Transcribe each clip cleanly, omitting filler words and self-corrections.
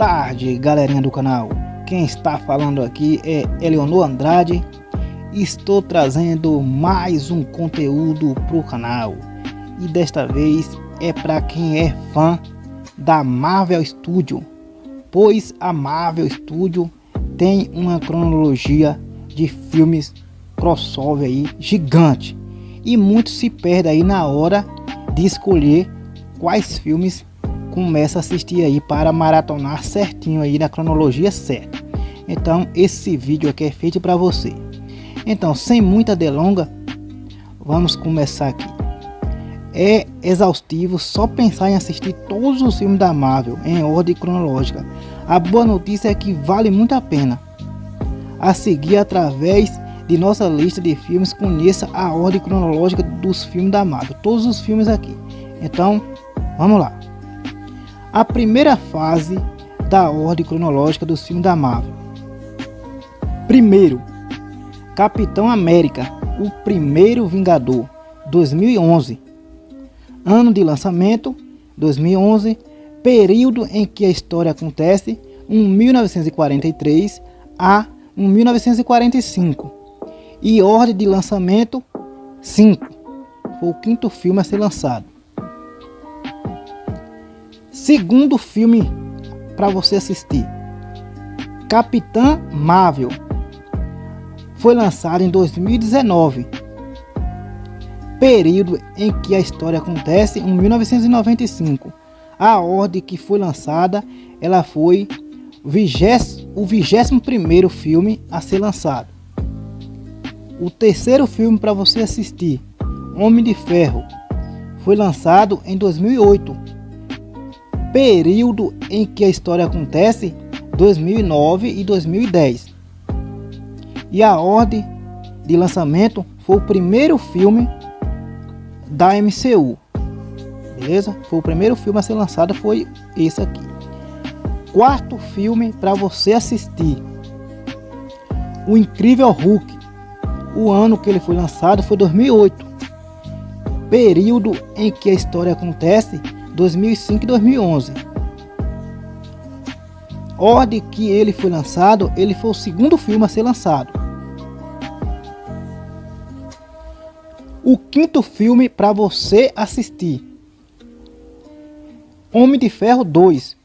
tarde, galerinha do canal. Quem está falando aqui é Eleonor Andrade. Estou trazendo mais um conteúdo para o canal. E desta vez é para quem é fã da Marvel Studios, pois a Marvel Studios tem uma cronologia de filmes crossover aí gigante. E muitos se perdem aí na hora de escolher quais filmes começa a assistir aí para maratonar certinho aí na cronologia certa. Então esse vídeo aqui é feito para você. Então, sem muita delonga, vamos começar aqui. É exaustivo só pensar em assistir todos os filmes da Marvel em ordem cronológica. A boa notícia é que vale muito a pena. A seguir, através de nossa lista de filmes, conheça a ordem cronológica dos filmes da Marvel, todos os filmes aqui. Então, vamos lá. A primeira fase da ordem cronológica dos filmes da Marvel. Primeiro, Capitão América, o primeiro Vingador, 2011. Ano de lançamento, 2011. Período em que a história acontece, 1943 a 1945. E ordem de lançamento, 5. Foi o quinto filme a ser lançado. Segundo filme para você assistir, Capitã Marvel, foi lançado em 2019. Período em que a história acontece, em 1995. A ordem que foi lançada, ela foi o 21º filme a ser lançado. O terceiro filme para você assistir, Homem de Ferro, foi lançado em 2008. Período em que a história acontece, 2009 e 2010. E a ordem de lançamento foi o primeiro filme da MCU. Beleza? Foi o primeiro filme a ser lançado, foi esse aqui. Quarto filme para você assistir, O Incrível Hulk. O ano que ele foi lançado foi 2008. Período em que a história acontece, 2005 e 2011. Ordem que ele foi lançado, ele foi o segundo filme a ser lançado. O quinto filme para você assistir, Homem de Ferro 2,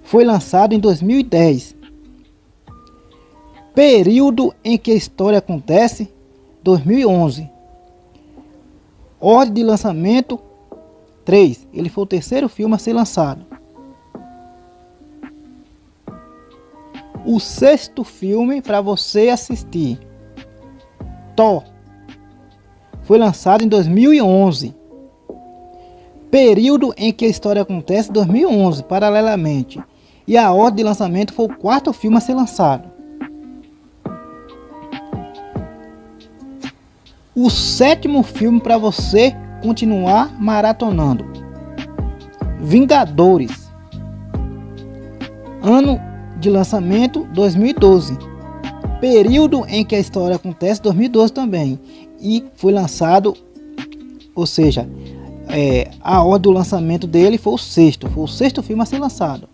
foi lançado em 2010. Período em que a história acontece, 2011. Ordem de lançamento, 3. Ele foi o terceiro filme a ser lançado. O sexto filme para você assistir, Thor, foi lançado em 2011. Período em que a história acontece, 2011, paralelamente. E a ordem de lançamento foi o quarto filme a ser lançado. O sétimo filme para você continuar maratonando, Vingadores. Ano de lançamento, 2012. Período em que a história acontece, 2012 também. E foi lançado, ou seja, a ordem do lançamento dele foi o sexto filme a ser lançado.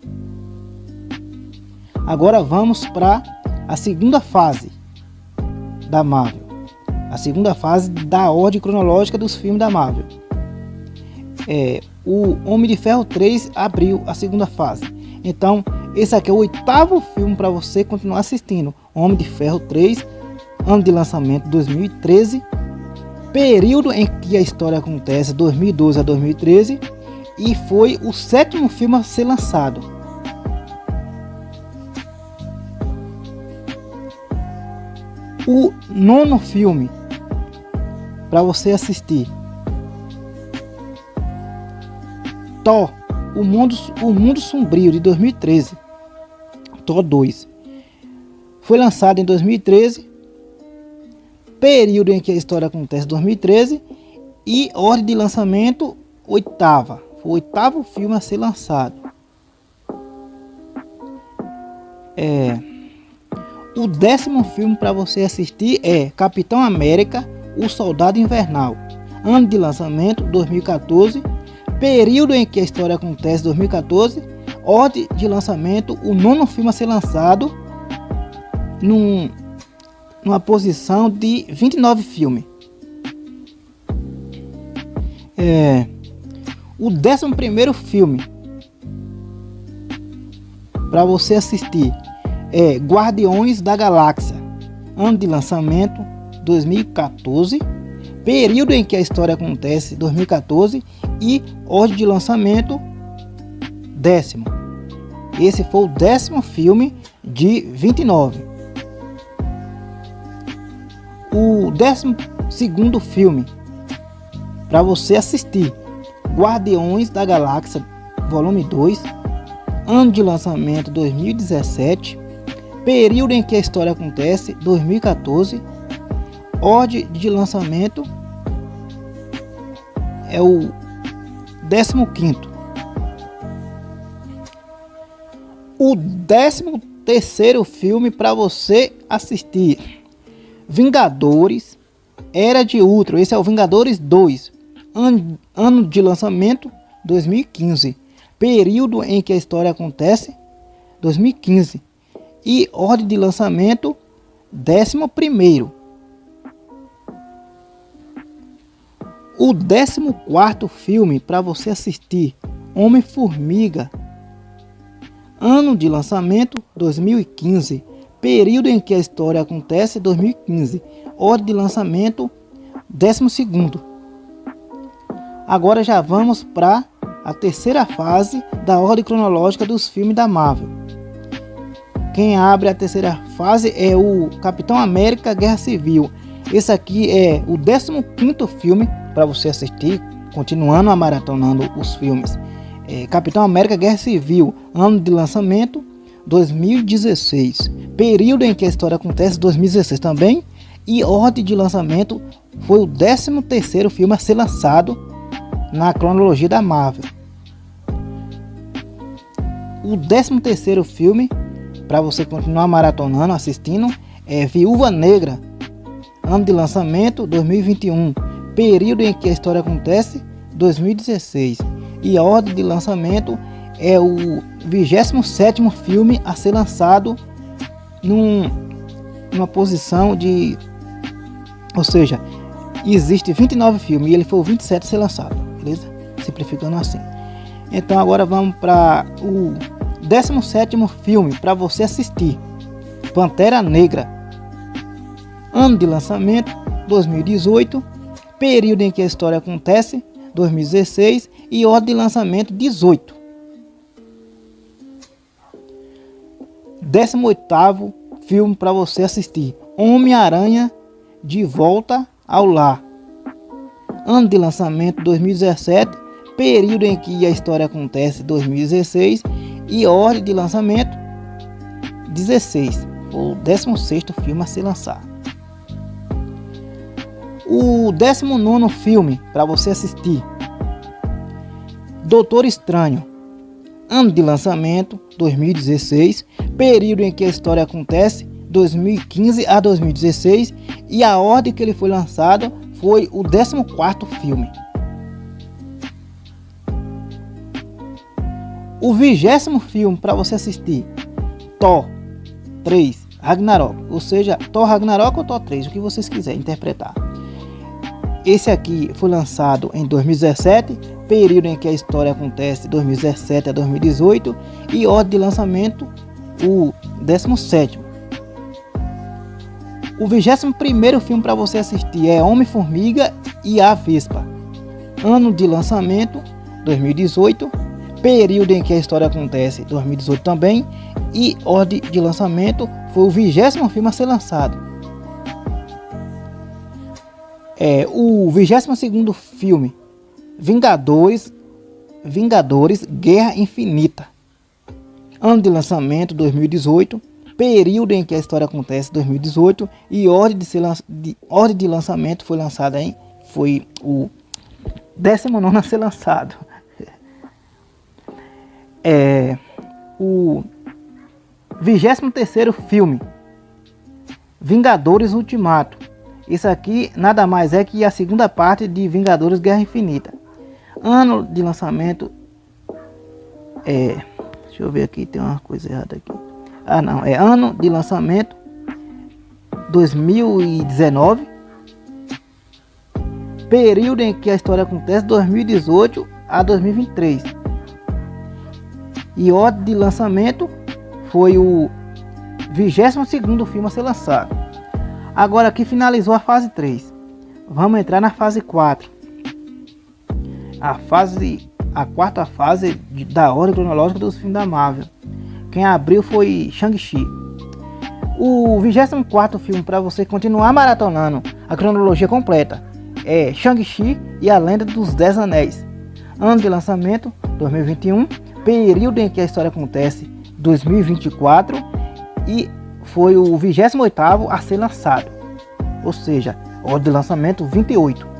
Agora vamos para a segunda fase da Marvel. A segunda fase da ordem cronológica dos filmes da Marvel. O Homem de Ferro 3 abriu a segunda fase. Então, esse aqui é o oitavo filme para você continuar assistindo. Homem de Ferro 3, ano de lançamento 2013. Período em que a história acontece, 2012 a 2013. E foi o sétimo filme a ser lançado. O nono filme para você assistir, Thor, o Mundo Sombrio, de 2013. Thor 2 foi lançado em 2013. Período em que a história acontece, 2013. E ordem de lançamento, oitava. Foi o oitavo filme a ser lançado. O décimo filme para você assistir é Capitão América, o Soldado Invernal. Ano de lançamento, 2014. Período em que a história acontece, 2014. ordem de lançamento, o 9º filme a ser lançado numa posição de 29 filmes. O 11º filme para você assistir é Guardiões da Galáxia. Ano de lançamento 2014, período em que a história acontece 2014 e ordem de lançamento 10º. Esse foi o 10º filme de 29. O 12º filme para você assistir, Guardiões da Galáxia Volume 2, ano de lançamento 2017, período em que a história acontece 2014, ordem de lançamento é o 15º. O 13º filme para você assistir, Vingadores Era de Ultron. Esse é o Vingadores 2, ano de lançamento 2015, período em que a história acontece 2015 e ordem de lançamento 11º. O 14º filme para você assistir, Homem-Formiga, ano de lançamento 2015, período em que a história acontece 2015, ordem de lançamento 12º. Agora já vamos para a terceira fase da ordem cronológica dos filmes da Marvel. Quem abre a terceira fase é o Capitão América Guerra Civil. Esse aqui é o 15º filme para você assistir, continuando a maratonando os filmes. Capitão América Guerra Civil, ano de lançamento 2016, período em que a história acontece 2016 também, e ordem de lançamento foi o 13º filme a ser lançado na cronologia da Marvel. O 13º filme para você continuar maratonando, assistindo, é Viúva Negra, ano de lançamento 2021, período em que a história acontece 2016, e a ordem de lançamento é o 27º filme a ser lançado numa posição de, ou seja, existe 29 filmes e ele foi o 27 a ser lançado, beleza? Simplificando assim. Então agora vamos para o 17º filme para você assistir, Pantera Negra, ano de lançamento 2018, período em que a história acontece 2016 e ordem de lançamento 18. 18º filme para você assistir, Homem-Aranha de Volta ao Lar, ano de lançamento 2017, período em que a história acontece 2016 e ordem de lançamento 16. O 16º filme a ser lançado. O 19º filme para você assistir, Doutor Estranho, ano de lançamento 2016, período em que a história acontece 2015 a 2016 e a ordem que ele foi lançado foi o 14º filme. O 20º filme para você assistir, Thor 3 Ragnarok, ou seja, Thor Ragnarok ou Thor 3, o que vocês quiserem interpretar. Esse aqui foi lançado em 2017, período em que a história acontece 2017 a 2018 e ordem de lançamento o 17º. O 21º filme para você assistir é Homem-Formiga e a Vespa, ano de lançamento 2018, período em que a história acontece 2018 também e ordem de lançamento foi o 20º filme a ser lançado. O 22º filme, Vingadores Guerra Infinita, ano de lançamento 2018, período em que a história acontece 2018 e ordem de lançamento foi lançada foi o 19º a ser lançado. O 23º filme, Vingadores Ultimato. Isso aqui nada mais é que a segunda parte de Vingadores Guerra Infinita. Ano de lançamento deixa Deixa eu ver aqui, tem uma coisa errada aqui. Ah não, é ano de lançamento 2019. Período em que a história acontece 2018 a 2023. E ordem de lançamento foi o 22º filme a ser lançado. Agora aqui finalizou a fase 3. Vamos entrar na fase 4. A quarta fase da ordem cronológica dos filmes da Marvel. Quem abriu foi Shang-Chi. O 24º filme para você continuar maratonando a cronologia completa é Shang-Chi e a Lenda dos 10 Anéis. Ano de lançamento 2021, período em que a história acontece 2024 e foi o 28º a ser lançado. Ou seja, ordem de lançamento 28.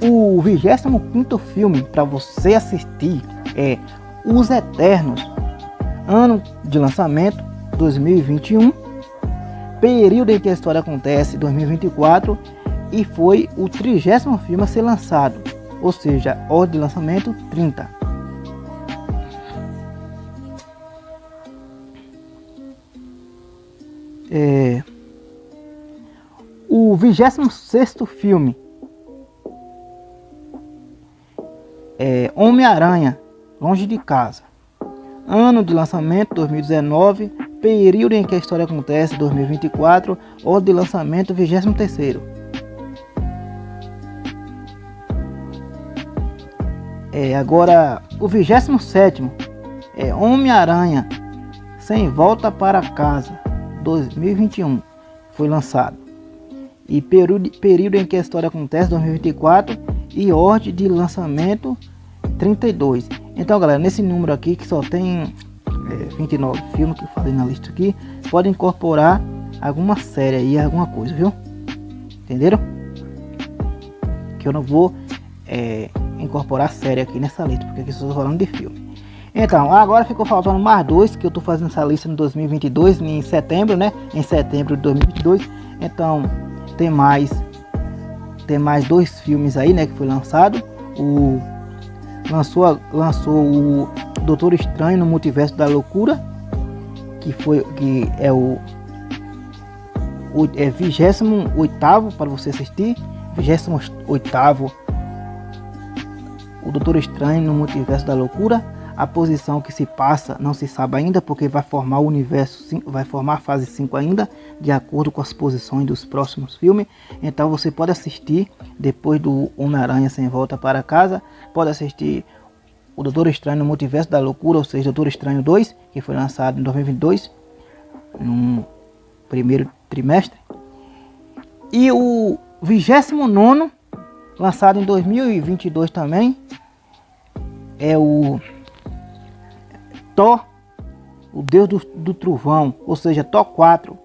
O 25º filme para você assistir é Os Eternos. Ano de lançamento 2021, período em que a história acontece 2024 e foi o 30º filme a ser lançado, ou seja, ordem de lançamento 30. O 26º filme é Homem-Aranha Longe de Casa. Ano de lançamento 2019, período em que a história acontece 2024, ordem de lançamento 23º. Agora o 27º é Homem-Aranha Sem Volta para Casa 2021, foi lançado. E período em que a história acontece 2024 e ordem de lançamento 32. Então galera, nesse número aqui que só tem 29 filmes que eu falei na lista aqui, pode incorporar alguma série aí, alguma coisa, viu? Entenderam? Que eu não vou incorporar série aqui nessa lista, porque aqui estou falando de filme. Então, agora ficou faltando mais dois que eu tô fazendo essa lista em 2022, em setembro, né? Em setembro de 2022. Então, tem mais dois filmes aí, né, que foi lançado. Lançou o Doutor Estranho no Multiverso da Loucura, que é o 28º para você assistir. 28º, o Doutor Estranho no Multiverso da Loucura. A posição que se passa não se sabe ainda, porque vai formar o universo, vai formar a fase 5 ainda, de acordo com as posições dos próximos filmes. Então você pode assistir, depois do Homem-Aranha Sem Volta para Casa, pode assistir o Doutor Estranho no Multiverso da Loucura, ou seja, Doutor Estranho 2, que foi lançado em 2022, no primeiro trimestre. E o 29º, lançado em 2022 também, é o Thor, o Deus do Trovão, ou seja, Thor 4.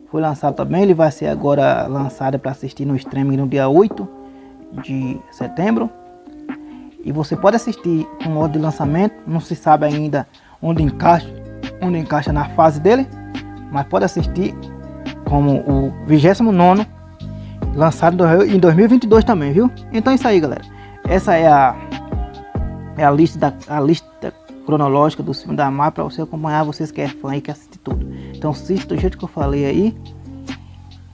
Foi lançado também, ele vai ser agora lançado para assistir no streaming no dia 8 de setembro. E você pode assistir com ordem de lançamento, não se sabe ainda onde encaixa na fase dele, mas pode assistir como o 29º, lançado em 2022 também, viu? Então é isso aí, galera. Essa é a lista cronológica dos filmes da Marvel, para você acompanhar, vocês que é fã e quer assistir tudo. Então assista do jeito que eu falei aí.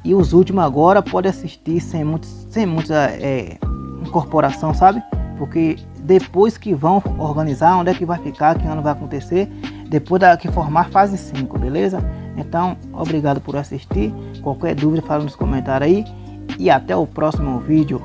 E os últimos agora pode assistir sem muita incorporação, sabe? Porque depois que vão organizar onde é que vai ficar, que ano vai acontecer, depois que formar fase 5, beleza? Então, obrigado por assistir. Qualquer dúvida, fala nos comentários aí. E até o próximo vídeo.